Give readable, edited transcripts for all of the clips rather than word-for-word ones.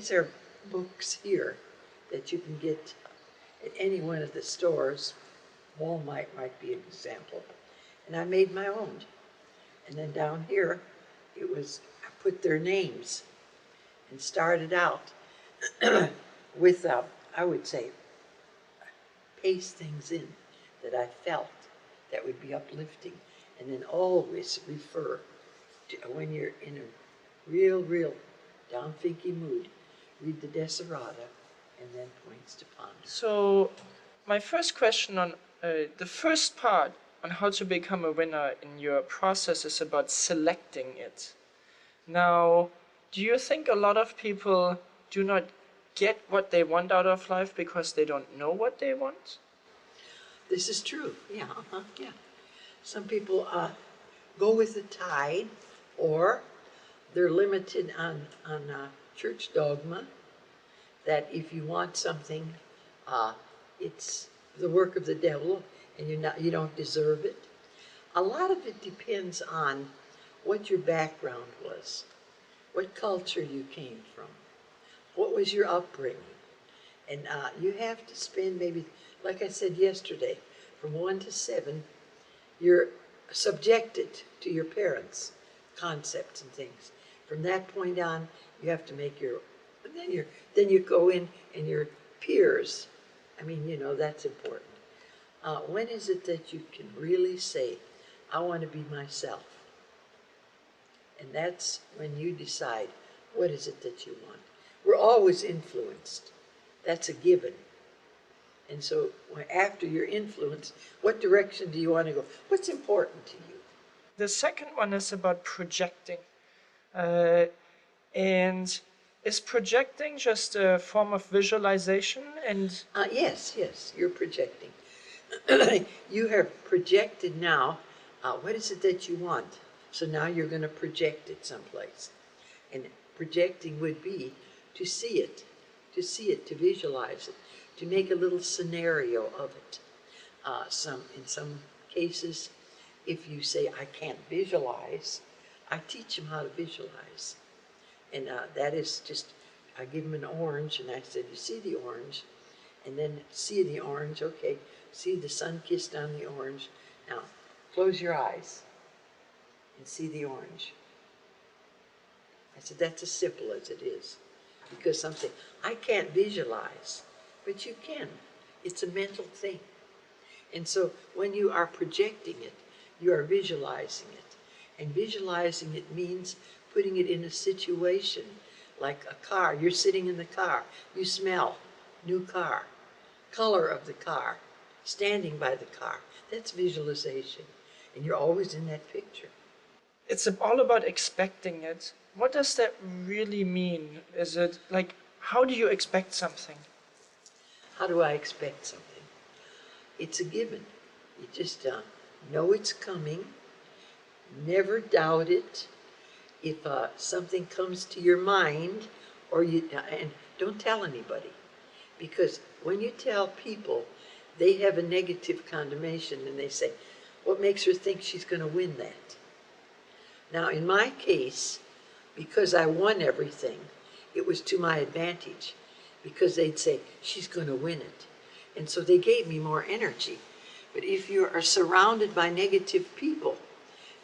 these are books here that you can get at any one of the stores. Walmart might be an example. And I made my own. And then down here, I put their names and started out with, I would say, paste things in that I felt that would be uplifting. And then always refer to, when you're in a real down-thinky mood, read the Desiderata and then Points to Ponder. So my first question on the first part on how to become a winner in your process is about selecting it. Now, do you think a lot of people do not get what they want out of life because they don't know what they want? This is true, yeah, yeah. Some people go with the tide, or they're limited on church dogma, that if you want something, it's the work of the devil, and you don't deserve it. A lot of it depends on what your background was, what culture you came from, what was your upbringing. And you have to spend maybe, like I said yesterday, from 1 to 7, you're subjected to your parents' concepts and things. From that point on, you have to make your, then you go in and your peers. I mean, that's important. When is it that you can really say, I want to be myself? And that's when you decide, what is it that you want? We're always influenced. That's a given. And so after you're influenced, what direction do you want to go? What's important to you? The second one is about projecting. And is projecting just a form of visualization? And yes, you're projecting. You have projected now, what is it that you want? So now you're going to project it someplace. And projecting would be to see it, to visualize it, to make a little scenario of it. In some cases, if you say, I can't visualize, I teach them how to visualize. And that is just, I give them an orange, and I said, you see the orange, and then see the orange, okay, see the sun kissed on the orange. Now, close your eyes and see the orange. I said, that's as simple as it is. Because some say, I can't visualize, but you can. It's a mental thing. And so when you are projecting it, you are visualizing it. And visualizing it means putting it in a situation, like a car. You're sitting in the car. You smell, new car, color of the car, standing by the car. That's visualization. And you're always in that picture. it's all about expecting it. What does that really mean? Is it like, how do you expect something? How do I expect something? It's a given. You just know it's coming. Never doubt it. If something comes to your mind, and don't tell anybody, because when you tell people, they have a negative condemnation, and they say, what makes her think she's going to win that? Now, in my case, because I won everything, it was to my advantage, because they'd say, she's going to win it. And so they gave me more energy. But if you are surrounded by negative people,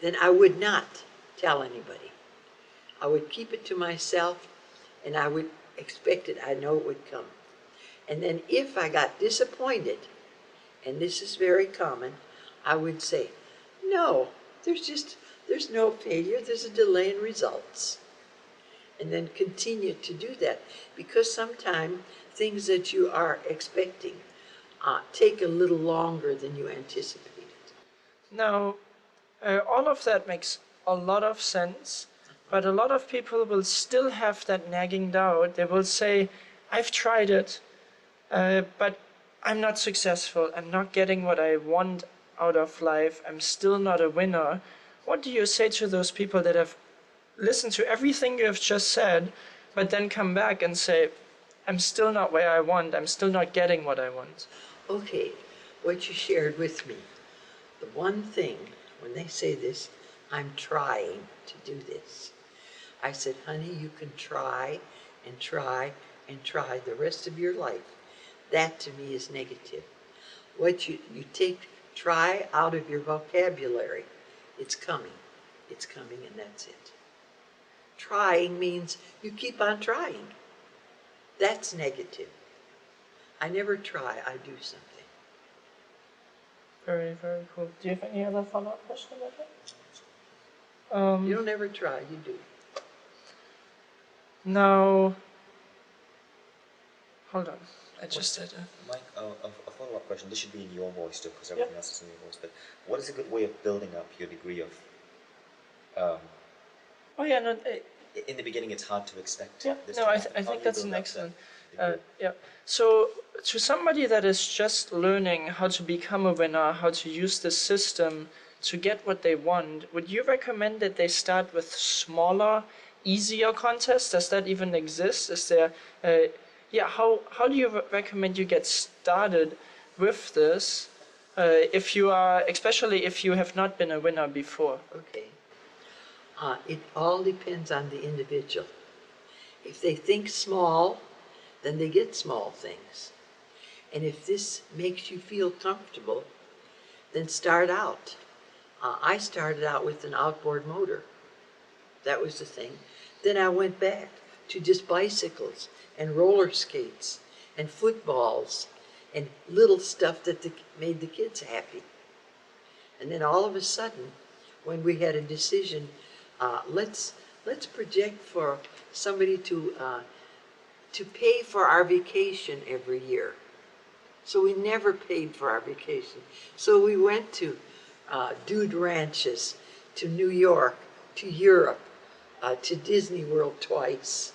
then I would not tell anybody. I would keep it to myself, and I would expect it. I know it would come. And then if I got disappointed, and this is very common, I would say, no, there's no failure, there's a delay in results. And then continue to do that, because sometimes things that you are expecting take a little longer than you anticipated. Now, all of that makes a lot of sense, but a lot of people will still have that nagging doubt. They will say, I've tried it, but I'm not successful. I'm not getting what I want out of life. I'm still not a winner. What do you say to those people that have listened to everything you have just said, but then come back and say, I'm still not where I want. I'm still not getting what I want? Okay, what you shared with me, the one thing, when they say this, I'm trying to do this. I said, honey, you can try and try and try the rest of your life, that to me is negative. What you take try out of your vocabulary, it's coming. It's coming and that's it. Trying means you keep on trying. That's negative. I never try, I do something. Very, very cool. Do you have any other follow-up question about that? You don't ever try, you do. Now, hold on. I just said Mike, a follow-up question. This should be in your voice too, because everything else is in your voice. But what is a good way of building up your degree of? Oh yeah, no. In the beginning, it's hard to expect. Yeah, This no, to I happen. How think do you that's build an up excellent. that degree? Yeah. So to somebody that is just learning how to become a winner, how to use the system to get what they want, would you recommend that they start with smaller, easier contests? Does that even exist? Is there? How do you recommend you get started with this? If you are, especially if you have not been a winner before. Okay. It all depends on the individual. If they think small, then they get small things. And if this makes you feel comfortable, then start out. I started out with an outboard motor. That was the thing. Then I went back to just bicycles and roller skates and footballs and little stuff that made the kids happy. And then all of a sudden, when we had a decision, let's project for somebody to pay for our vacation every year. So we never paid for our vacation. So we went to dude ranches, to New York, to Europe, to Disney World twice.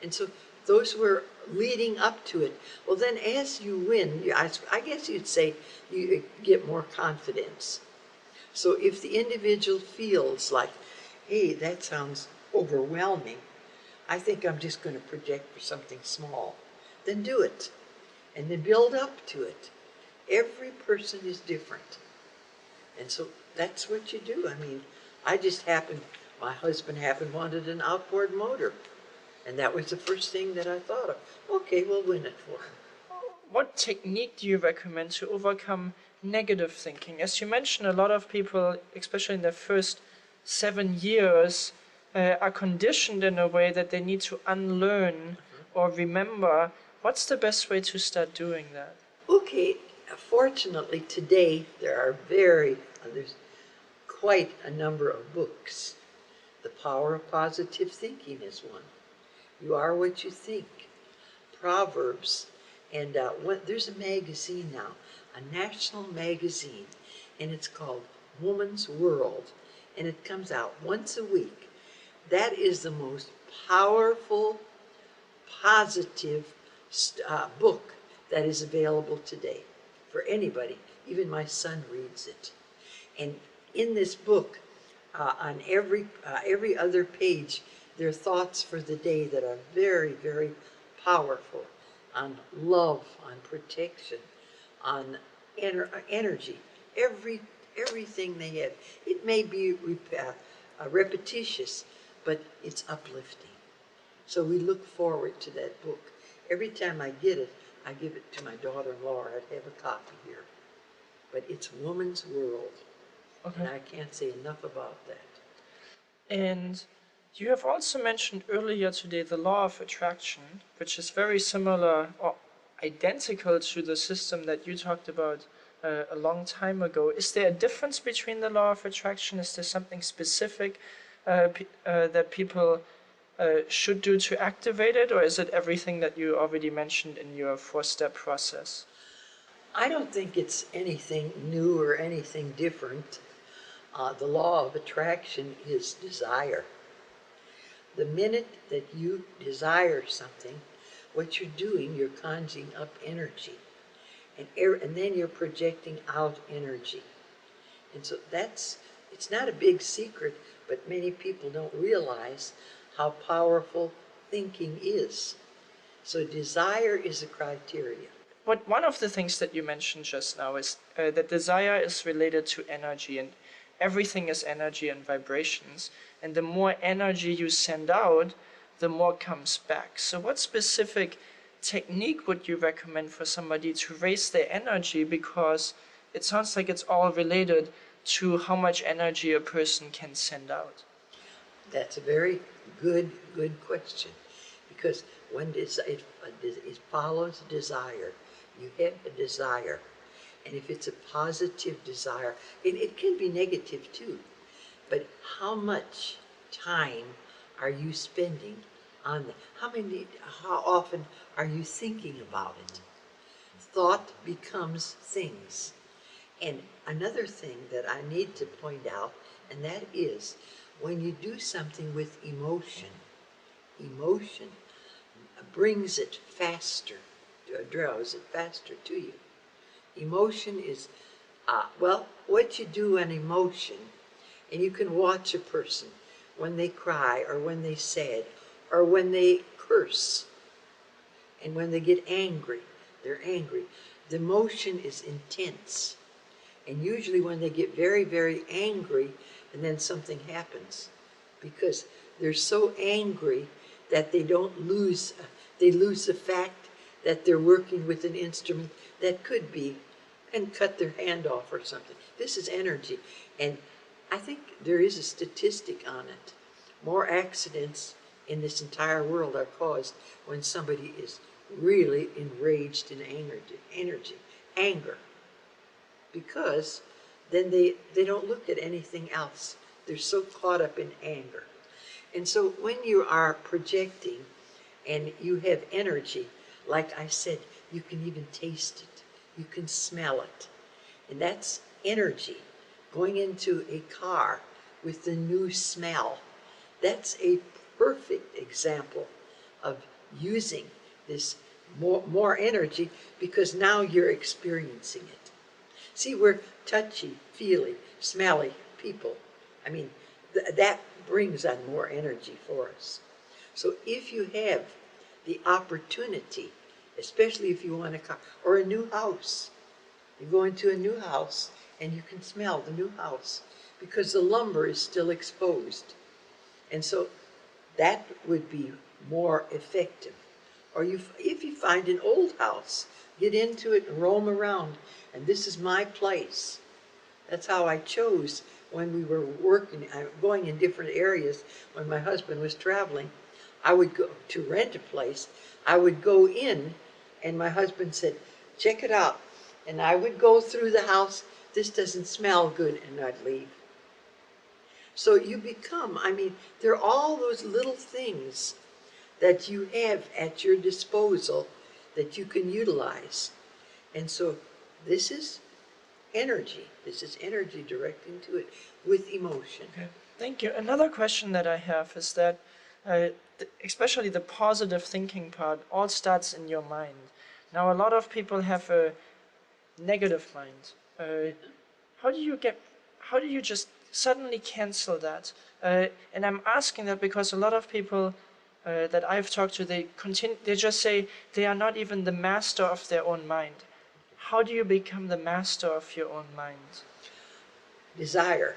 And so those were leading up to it. Well, then as you win, I guess you'd say you get more confidence. So if the individual feels like, hey, that sounds overwhelming, I think I'm just going to project for something small, then do it. And then build up to it. Every person is different. And so that's what you do. I mean, my husband wanted an outboard motor. And that was the first thing that I thought of. Okay, we'll win it for him. What technique do you recommend to overcome negative thinking? As you mentioned, a lot of people, especially in their first 7 years, are conditioned in a way that they need to unlearn or remember. What's the best way to start doing that? Okay, fortunately today there's quite a number of books. The Power of Positive Thinking is one. You are what you think. Proverbs. And there's a magazine now, a national magazine, and it's called Woman's World, and it comes out once a week. That is the most powerful, positive book that is available today for anybody. Even my son reads it. And in this book, on every other page, there are thoughts for the day that are very, very powerful, on love, on protection, on energy, everything they have. It may be repetitious, but it's uplifting. So we look forward to that book. Every time I get it, I give it to my daughter-in-law. I'd have a copy here. But it's Woman's World. Okay. And I can't say enough about that. And you have also mentioned earlier today the law of attraction, which is very similar or identical to the system that you talked about a long time ago. Is there a difference between the law of attraction? Is there something specific that people should do to activate it, or is it everything that you already mentioned in your 4-step process? I don't think it's anything new or anything different. The law of attraction is desire. The minute that you desire something, what you're doing, you're conjuring up energy. And then you're projecting out energy. And so it's not a big secret, but many people don't realize how powerful thinking is. So desire is a criteria. But one of the things that you mentioned just now is that desire is related to energy, and everything is energy and vibrations. And the more energy you send out, the more comes back. So what specific technique would you recommend for somebody to raise their energy? Because it sounds like it's all related to how much energy a person can send out. That's a very good question, because it follows desire. You have a desire, and if it's a positive desire, it can be negative too, but how much time are you spending on that? How often are you thinking about it? Thought becomes things. And another thing that I need to point out, and that is when you do something with emotion, emotion brings it faster, draws it faster to you. Emotion is, well, what you do on emotion, and you can watch a person when they cry or when they sad or when they curse and when they get angry, they're angry. The emotion is intense. And usually when they get very, very angry, and then something happens, because they're so angry that they lose the fact that they're working with an instrument that could be, and cut their hand off or something. This is energy. And I think there is a statistic on it. More accidents in this entire world are caused when somebody is really enraged in anger. Because then they don't look at anything else. They're so caught up in anger. And so when you are projecting and you have energy, like I said, you can even taste it. You can smell it. And that's energy. Going into a car with the new smell, that's a perfect example of using this more energy, because now you're experiencing it. See, we're touchy, feely, smelly people. I mean, that brings on more energy for us. So if you have the opportunity, especially if you want a car or a new house, you go into a new house and you can smell the new house because the lumber is still exposed. And so that would be more effective. Or if you find an old house, get into it and roam around. And this is my place. That's how I chose when we were going in different areas. When my husband was traveling, I would go to rent a place. I would go in, and my husband said, check it out. And I would go through the house. This doesn't smell good, and I'd leave. So you become, there are all those little things that you have at your disposal that you can utilize. And so this is energy. This is energy directing to it with emotion. Okay, thank you. Another question that I have is that, especially the positive thinking part, all starts in your mind. Now, a lot of people have a negative mind. How do you just suddenly cancel that? And I'm asking that because a lot of people that I've talked to, they just say they are not even the master of their own mind. How do you become the master of your own mind? Desire.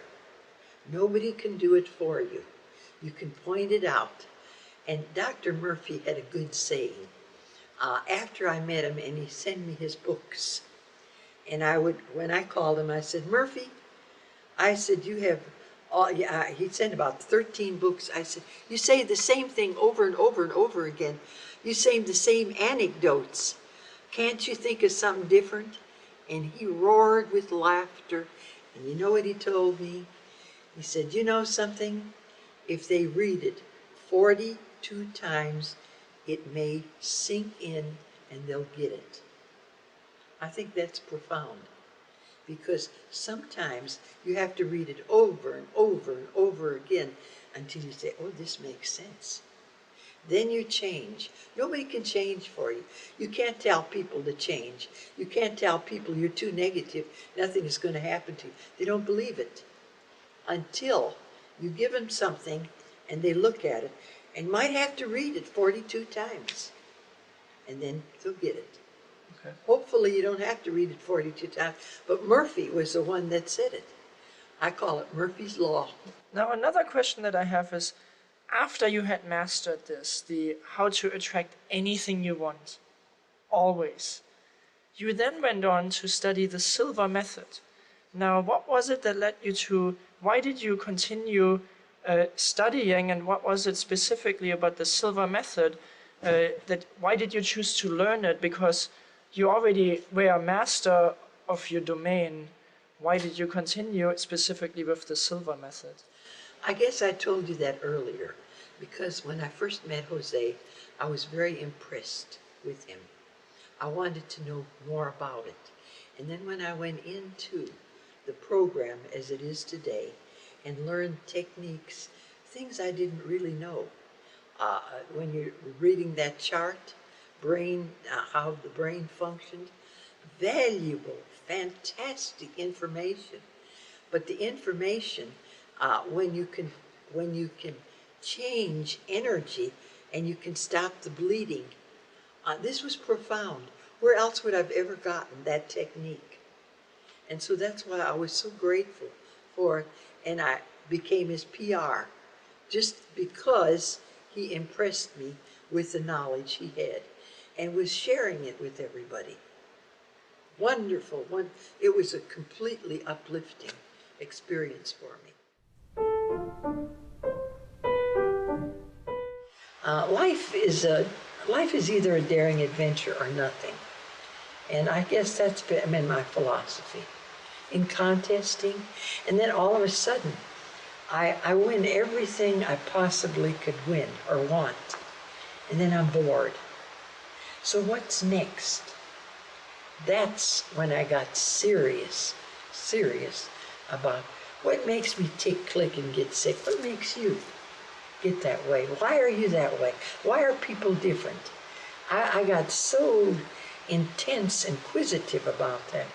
Nobody can do it for you. You can point it out. And Dr. Murphy had a good saying. After I met him, and he sent me his books, and when I called him, I said, Murphy, I said, you have he sent about 13 books. I said, you say the same thing over and over and over again. You say the same anecdotes. Can't you think of something different? And he roared with laughter. And you know what he told me? He said, you know something? If they read it 42 times, it may sink in and they'll get it. I think that's profound. Because sometimes you have to read it over and over and over again until you say, oh, this makes sense. Then you change. Nobody can change for you. You can't tell people to change. You can't tell people you're too negative, nothing is going to happen to you. They don't believe it until you give them something and they look at it and might have to read it 42 times. And then they'll get it. Okay. Hopefully you don't have to read it 42 times. But Murphy was the one that said it. I call it Murphy's Law. Now, another question that I have is, after you had mastered this, the how to attract anything you want, always, you then went on to study the silver method. Now, what was it that led you to, why did you continue studying, and what was it specifically about the silver method why did you choose to learn it? Because you already were a master of your domain. Why did you continue specifically with the silver method? I guess I told you that earlier, because when I first met Jose, I was very impressed with him. I wanted to know more about it. And then when I went into the program as it is today and learned techniques, things I didn't really know. When you're reading that chart, how the brain functioned, valuable, fantastic information. But the information, when you can change energy and you can stop the bleeding, this was profound. Where else would I've ever gotten that technique? And so that's why I was so grateful for it, and I became his PR, just because he impressed me with the knowledge he had and was sharing it with everybody. Wonderful. It was a completely uplifting experience for me. Life is either a daring adventure or nothing. And I guess that's been my philosophy in contesting. And then all of a sudden, I win everything I possibly could win or want. And then I'm bored. So what's next? That's when I got serious about what makes me tick, click, and get sick. What makes you get that way? Why are you that way? Why are people different? I got so intense, inquisitive about that.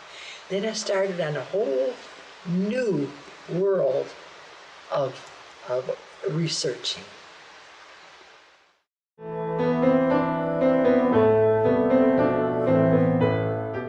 Then I started on a whole new world of researching.